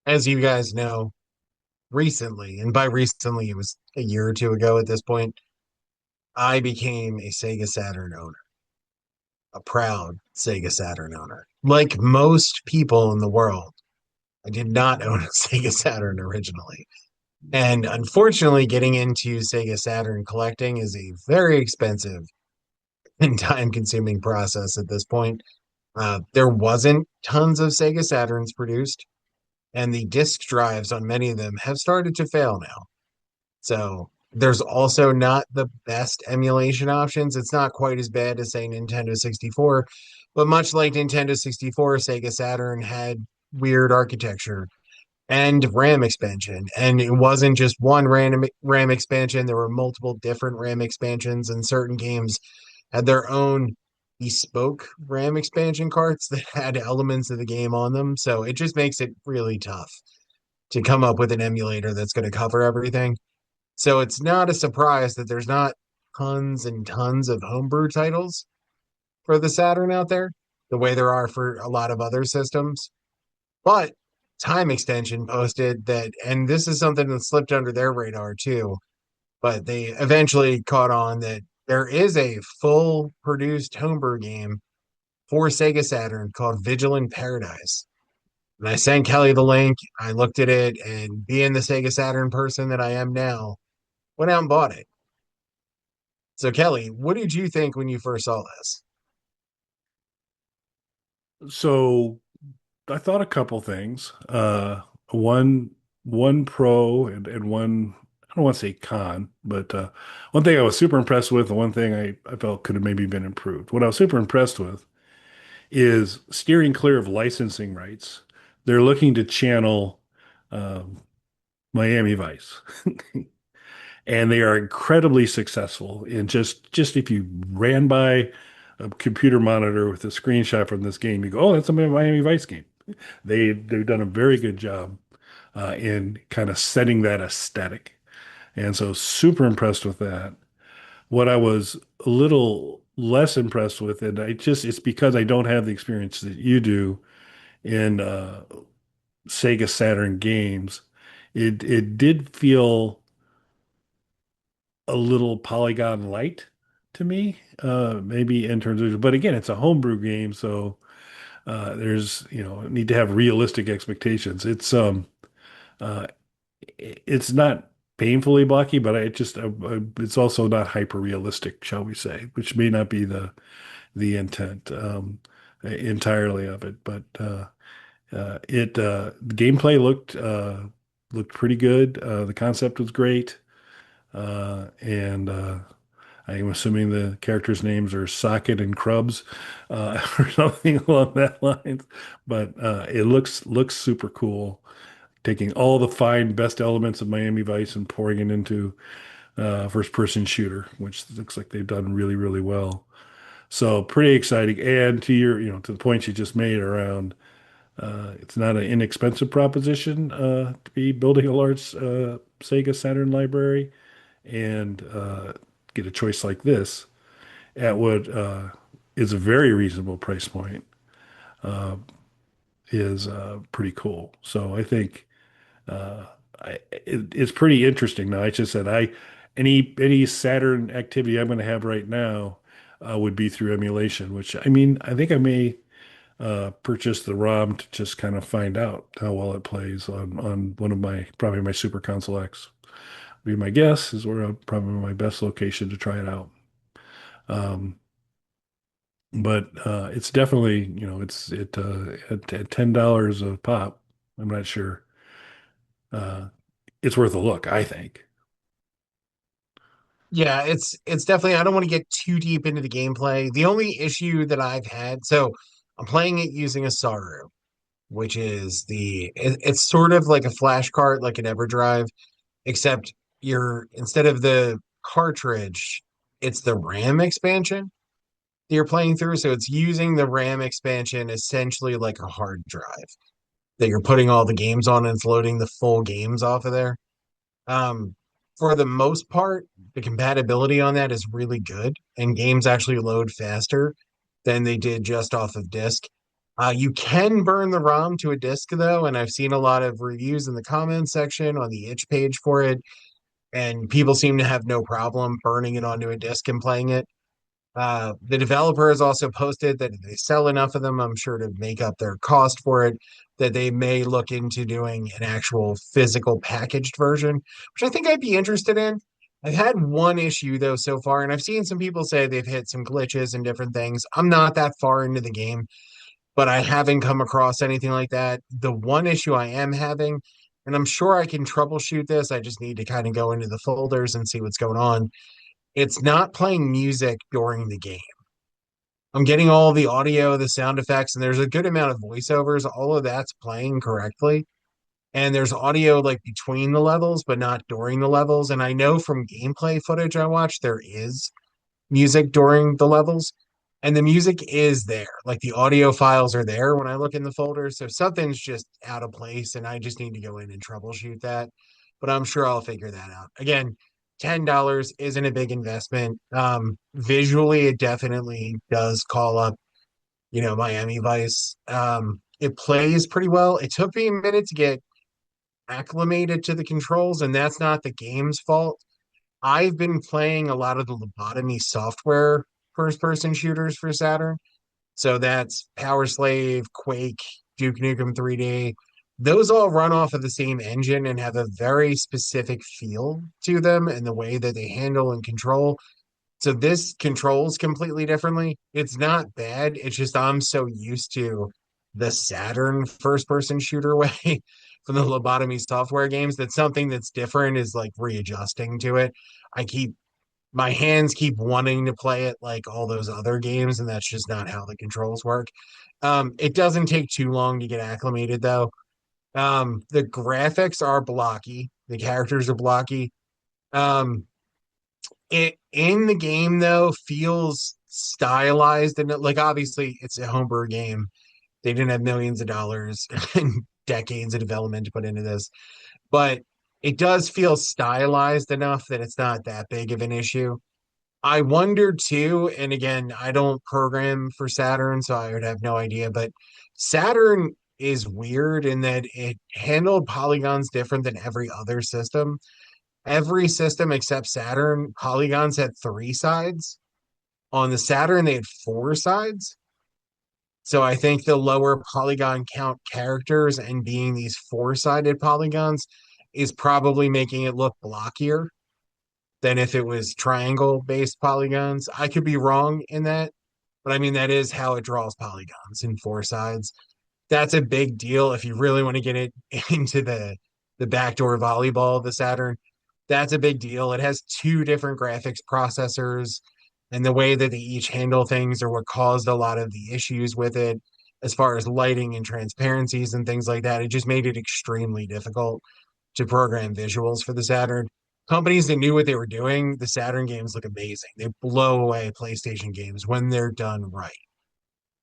as you guys know, recently, and by recently it was a year or two ago at this point, I became a Sega Saturn owner, a proud Sega Saturn owner. Like most people in the world, I did not own a Sega Saturn originally. And unfortunately, getting into Sega Saturn collecting is a very expensive and time consuming process at this point. There wasn't tons of Sega Saturns produced, and the disk drives on many of them have started to fail now. So there's also not the best emulation options. It's not quite as bad as, say, Nintendo 64, but much like Nintendo 64, Sega Saturn had weird architecture and RAM expansion. And it wasn't just one RAM expansion, there were multiple different RAM expansions, and certain games had their own bespoke RAM expansion carts that had elements of the game on them. So it just makes it really tough to come up with an emulator that's going to cover everything. So it's not a surprise that there's not tons and tons of homebrew titles for the Saturn out there, the way there are for a lot of other systems. But Time Extension posted that, and this is something that slipped under their radar too, but they eventually caught on that there is a full produced homebrew game for Sega Saturn called Vigilant Paradise. And I sent Kelly the link. I looked at it, and being the Sega Saturn person that I am now, went out and bought it. So, Kelly, what did you think when you first saw this? So I thought a couple things. One one pro and one I don't want to say con, but one thing I was super impressed with, and one thing I felt could have maybe been improved. What I was super impressed with is steering clear of licensing rights. They're looking to channel um, Miami Vice, and they are incredibly successful in just if you ran by a computer monitor with a screenshot from this game, you go, "Oh, that's a Miami Vice game." They've done a very good job in kind of setting that aesthetic, and so super impressed with that. What I was a little less impressed with, and it's because I don't have the experience that you do in Sega Saturn games. It did feel a little polygon light to me, maybe in terms of, but again, it's a homebrew game, so there's, need to have realistic expectations. Uh, it's not painfully blocky, but it's also not hyper realistic, shall we say, which may not be the intent entirely of it. But the gameplay looked pretty good. The concept was great, and I'm assuming the characters' names are Socket and Krubs, or something along that lines. But it looks super cool, taking all the fine best elements of Miami Vice and pouring it into first-person shooter, which looks like they've done really, really well. So pretty exciting. And to to the point you just made around, it's not an inexpensive proposition to be building a large Sega Saturn library and get a choice like this at what is a very reasonable price point uh, is pretty cool. So I think uh, it's pretty interesting. Now, I just said any Saturn activity I'm going to have right now would be through emulation, which I mean I think I may purchase the ROM to just kind of find out how well it plays on one of my probably my Super Console X. Be my guess is where probably my best location to try it out. Um, but it's definitely, at $10 a pop. I'm not sure. Uh, it's worth a look, I think. Yeah, it's definitely, I don't want to get too deep into the gameplay. The only issue that I've had, so I'm playing it using a Saru, which is it's sort of like a flash cart, like an EverDrive, except you're instead of the cartridge, it's the RAM expansion that you're playing through. So it's using the RAM expansion essentially like a hard drive that you're putting all the games on, and it's loading the full games off of there. Um, for the most part, the compatibility on that is really good, and games actually load faster than they did just off of disk. You can burn the ROM to a disk though, and I've seen a lot of reviews in the comments section on the itch page for it, and people seem to have no problem burning it onto a disk and playing it. The developer has also posted that if they sell enough of them, I'm sure to make up their cost for it, that they may look into doing an actual physical packaged version, which I think I'd be interested in. I've had one issue though so far, and I've seen some people say they've hit some glitches and different things. I'm not that far into the game, but I haven't come across anything like that. The one issue I am having, and I'm sure I can troubleshoot this, I just need to kind of go into the folders and see what's going on. It's not playing music during the game. I'm getting all the audio, the sound effects, and there's a good amount of voiceovers. All of that's playing correctly. And there's audio like between the levels, but not during the levels. And I know from gameplay footage I watched, there is music during the levels, and the music is there. Like the audio files are there when I look in the folder. So something's just out of place, and I just need to go in and troubleshoot that. But I'm sure I'll figure that out. Again, $10 isn't a big investment. Visually, it definitely does call up, Miami Vice. It plays pretty well. It took me a minute to get acclimated to the controls, and that's not the game's fault. I've been playing a lot of the lobotomy software first person shooters for Saturn. So that's Power Slave, Quake, Duke Nukem 3D. Those all run off of the same engine and have a very specific feel to them and the way that they handle and control. So this controls completely differently. It's not bad. It's just I'm so used to the Saturn first person shooter way from the lobotomy software games that something that's different is like readjusting to it. I keep my hands keep wanting to play it like all those other games, and that's just not how the controls work. It doesn't take too long to get acclimated though. The graphics are blocky, the characters are blocky. Um, it in the game though feels stylized and like obviously it's a homebrew game. They didn't have millions of dollars and decades of development to put into this, but it does feel stylized enough that it's not that big of an issue. I wonder too, and again, I don't program for Saturn, so I would have no idea, but Saturn is weird in that it handled polygons different than every other system. Every system except Saturn, polygons had three sides. On the Saturn, they had four sides. So I think the lower polygon count characters and being these four-sided polygons is probably making it look blockier than if it was triangle-based polygons. I could be wrong in that, but I mean that is how it draws polygons in four sides. That's a big deal if you really want to get it into the backdoor volleyball of the Saturn. That's a big deal. It has two different graphics processors, and the way that they each handle things are what caused a lot of the issues with it as far as lighting and transparencies and things like that. It just made it extremely difficult to program visuals for the Saturn. Companies that knew what they were doing, the Saturn games look amazing. They blow away PlayStation games when they're done right,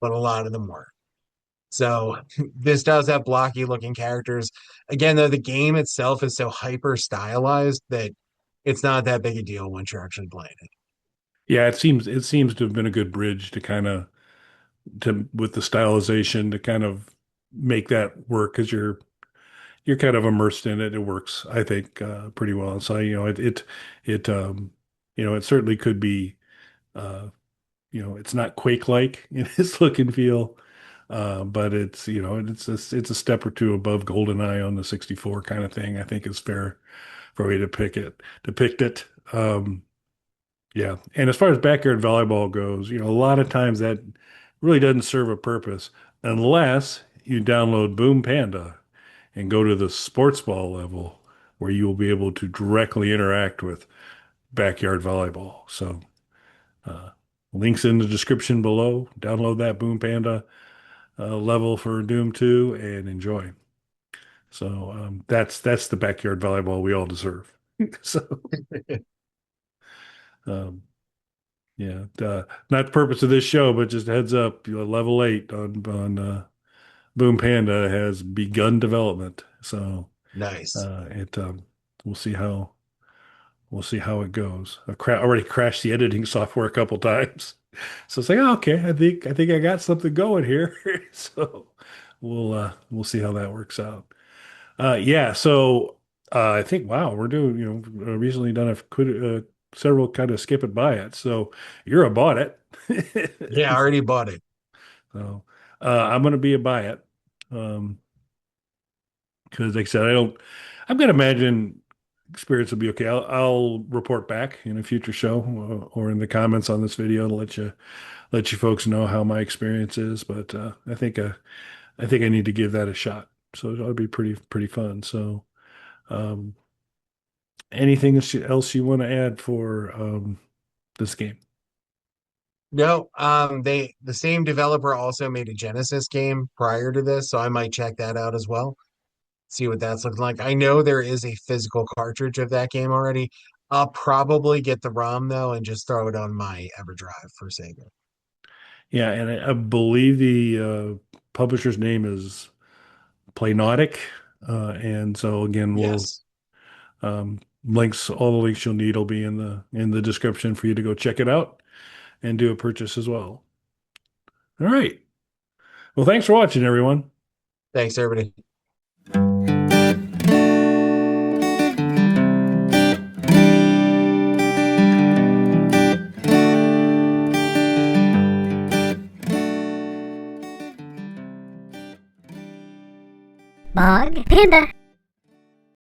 but a lot of them weren't. So this does have blocky looking characters. Again, though, the game itself is so hyper stylized that it's not that big a deal once you're actually playing it. Yeah, it seems to have been a good bridge to kind of to with the stylization to kind of make that work because you're kind of immersed in it. It works, I think, pretty well. So it it certainly could be uh, it's not Quake-like in its look and feel, but it's a step or two above GoldenEye on the 64 kind of thing. I think is fair for me to depict it. Yeah. And as far as backyard volleyball goes, a lot of times that really doesn't serve a purpose unless you download Boom Panda and go to the sports ball level where you will be able to directly interact with backyard volleyball. So, uh, links in the description below. Download that Boom Panda level for Doom 2 and enjoy. So, that's the backyard volleyball we all deserve. So, um, yeah, not the purpose of this show, but just a heads up, level 8 on Boom Panda has begun development. So Nice. it we'll see how we'll see how it goes. I've already crashed the editing software a couple times. So it's like, oh, okay, I think I got something going here. So we'll see how that works out. Yeah, so I think wow, we're doing recently done several kind of skip it by it. So you're a bought Yeah, I it. already bought it. So I'm gonna be a buy it. Um, because like I said, I don't. I'm gonna imagine experience will be okay. I'll report back in a future show or in the comments on this video to let you folks know how my experience is. But I think I need to give that a shot. So it'll be pretty fun. So um, anything else you want to add for this game? No, the same developer also made a Genesis game prior to this, so I might check that out as well. See what that's looking like. I know there is a physical cartridge of that game already. I'll probably get the ROM though and just throw it on my EverDrive for Sega. Yeah, and I believe the publisher's name is Playnautic, and so again, Yes. all the links you'll need will be in the description for you to go check it out and do a purchase as well. All right. Well, thanks for watching, everyone. Thanks, everybody. Bog Panda.